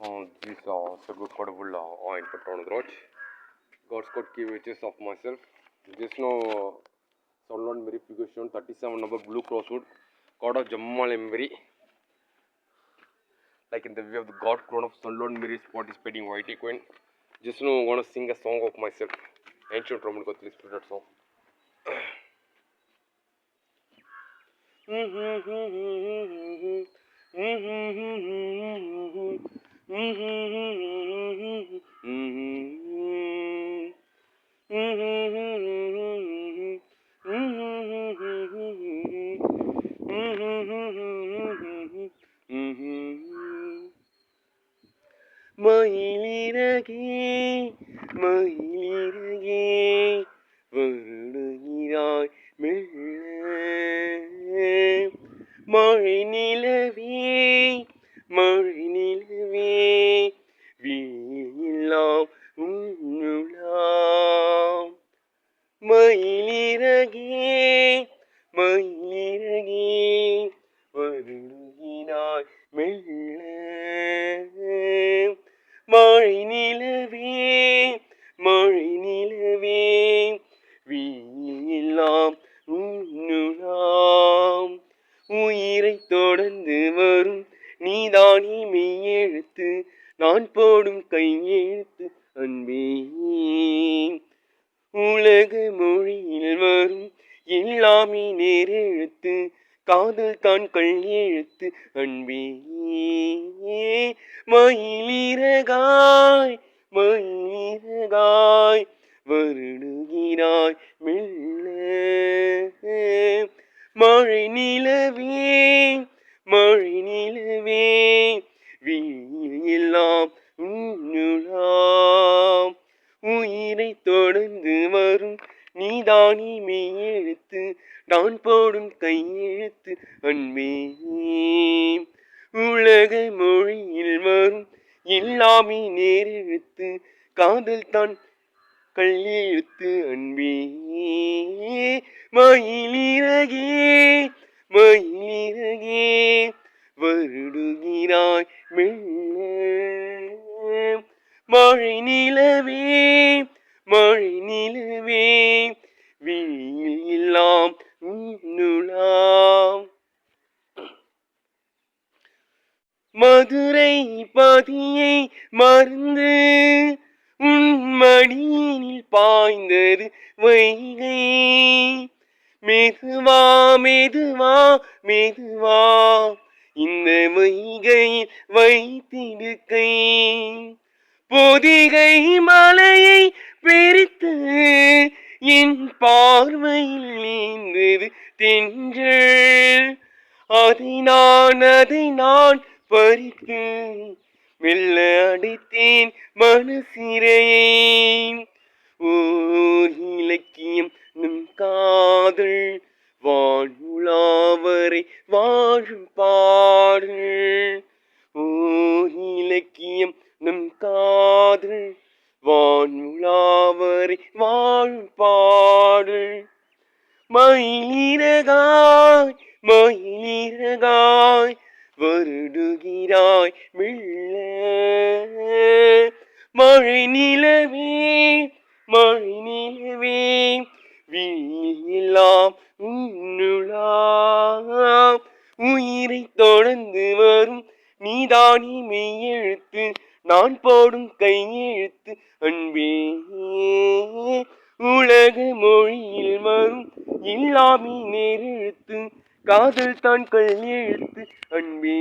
These are so good portable oil petrol growth. God's got key images of myself. Just now, Solon verification 37 number blue crosswood. God of Jamal Emery. Like in the way of the God crown of Solon Mary participating Whitey Queen. Just now, I want to sing a song of myself. Ancient Roman Catholic spirit song. மயிலிறகே மயிலிறகே வருடுகிறாய் மெல்ல மழை நிலவே மழை நிலவே வீழலாம் உன்னுலாம் மயிலிறகே மயிலிறகே வருடுகிறாய் மெல்ல மழை நிலவே மழை நிலவே வீழலாம் உன்னுலாம் உயிரை தொடர்ந்து வரும் நீதானி மெய்யெழுத்து நான் போடும் கையெழுத்து அன்பே உலக மொழியில் வரும் எல்லாமே நேரெழுத்து காதல் தான் கையெழுத்து அன்பே மயிலிறகாய் மயிலிறகாய் வருடுகிறாய் மெல்ல மழை நிலவே மழை நிலவே வீழலாம் உன்னுலாம் உயிரை தொடர்ந்து வரும் நீதானி மெய்யெழுத்து நான் போடும் கையெழுத்து அன்பே உலக மொழியில் வரும் எல்லாமே நேரெழுத்து காதல் தான் கையெழுத்து அன்பே மயிலிறகே மயிலிறகே வருடுகிறாய் மெல்ல மழை நிலவே மழை நிலவே வீழலாம் உன்னுலாம் மதுரை பதியை மறந்து உன் மடியினில் பாய்ந்தது வைகை மெதுவா மெதுவா மெதுவா இந்த வைகையில் வைத்திடுக்கை பொதிகை மலையை பிரித்து என் பார்வையில் நீந்தது தென்றல் அதை நான் பறித்து மெல்ல அடைத்தேன் மனசிறையை ஓர் இலக்கியம் நம் காதல் வானுலாவரை வாழும் பாடல் ஓர் இலக்கியம் நம் காதல் வானுலாவரை வாழும் பாடல் மயிலிறகாய் மயிலிறகாய் வருடுகிறாய் மெல்ல மழை நிலவே மழை நிலவே வீழலாம் உன்னுலாம் உயிரை தொடர்ந்து வரும் நீதானி மெய்யெழுத்து நான் போடும் கையெழுத்து அன்பே உலக மொழியில் வரும் எல்லாமே நேரெழுத்து காதல் தான் கையெழுத்து அன்பே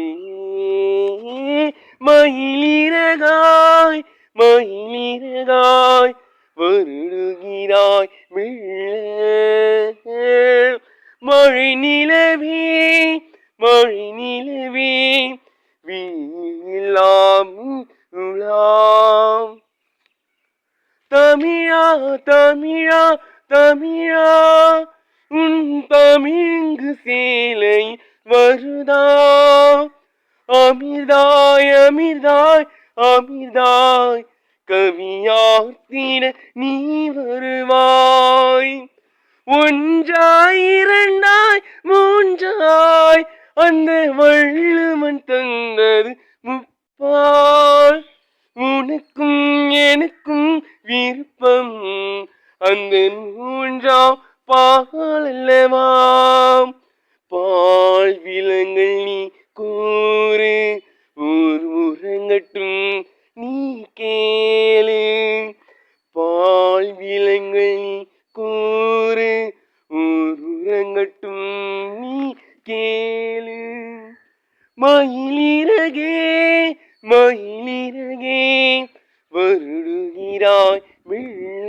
மயிலிறகாய் மயிலிறகாய் வருடுகிறாய் மெல்ல மழை நிலவே மழை நிலவே வீழலாம் உன்னுலாம் தமிழா தமிழா தமிழா உன் தமிழ்ங்கு சேலை வருதா அமிர்தாய் அமிர்தாய் அமிர்தாய் கவியார்த்தின நீ வருவாய் ஒன்றாய் இரண்டாய் மூன்றாய் அந்த வள்ளுவன் தந்தது பால் உனக்கும் எனக்கும் விருப்பம் அந்த மூன்றாம் பால் அல்லவாம் பால் விலங்கள் நீ கூறு ஊர் உறங்கட்டும் நீ கேளு பால் விலங்கள் நீ கூறு ஊர் உறங்கட்டும் நீ கேளு மயிலிறகே மயிலிறகே வருடுகிறாய் மெல்ல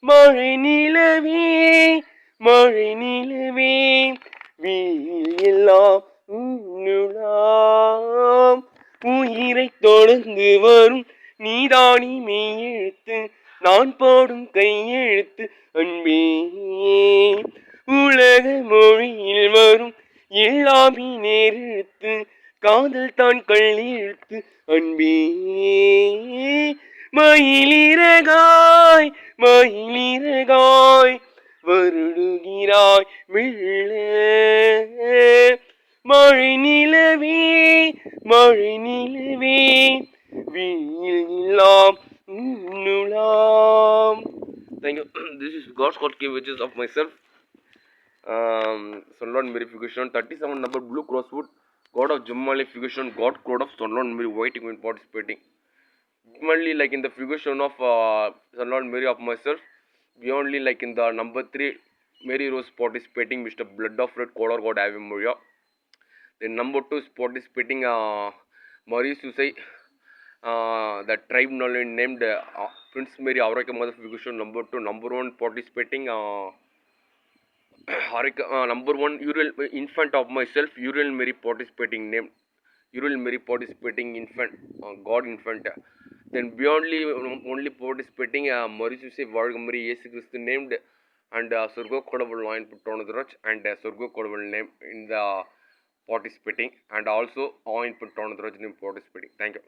மழை நிலவே மழை நிலவே வீல் எல்லாம் உன்னுலாம் உயிரை தொடர்ந்து வரும் நீதானி மெய்யெழுத்து நான் போடும் கையெழுத்து அன்பே உலக மொழியில் வரும் எல்லாமே நேரெழுத்து காதல் தான் கள்ளெழுத்து அன்பே மயிலிறகாய் மயிலிறகாய் வருடுகிறாய் மெல்ல மழை நிலவே மழை நிலவே வீல் எல்லாம் உன்னுலாம். Thank you. This is God's God key which is of myself. Sunlord Mary figure 37 number blue crosswood. God of Jammali figure God code of Sunlord Mary waiting when participating. Only like in the figure of Sunlord Mary of myself. We only like in the number 3 Mary Rose participating Mr. Blood of Red Color God Ave Maria. Then number 2 is participating Maurice Susai. The tribe named Prince Mary Aurika Mother figure number 2. Number 1 participating number 1 Uriel infant of myself Uriel Mary participating name Uriel Mary participating infant God infant. Then beyondly only participating Maurice Vargamari Yesu Christ named and Surgo Kodabal line put on the Rach and Surgo Kodabal name in the participating and also all input on the Rach name participating. Thank you.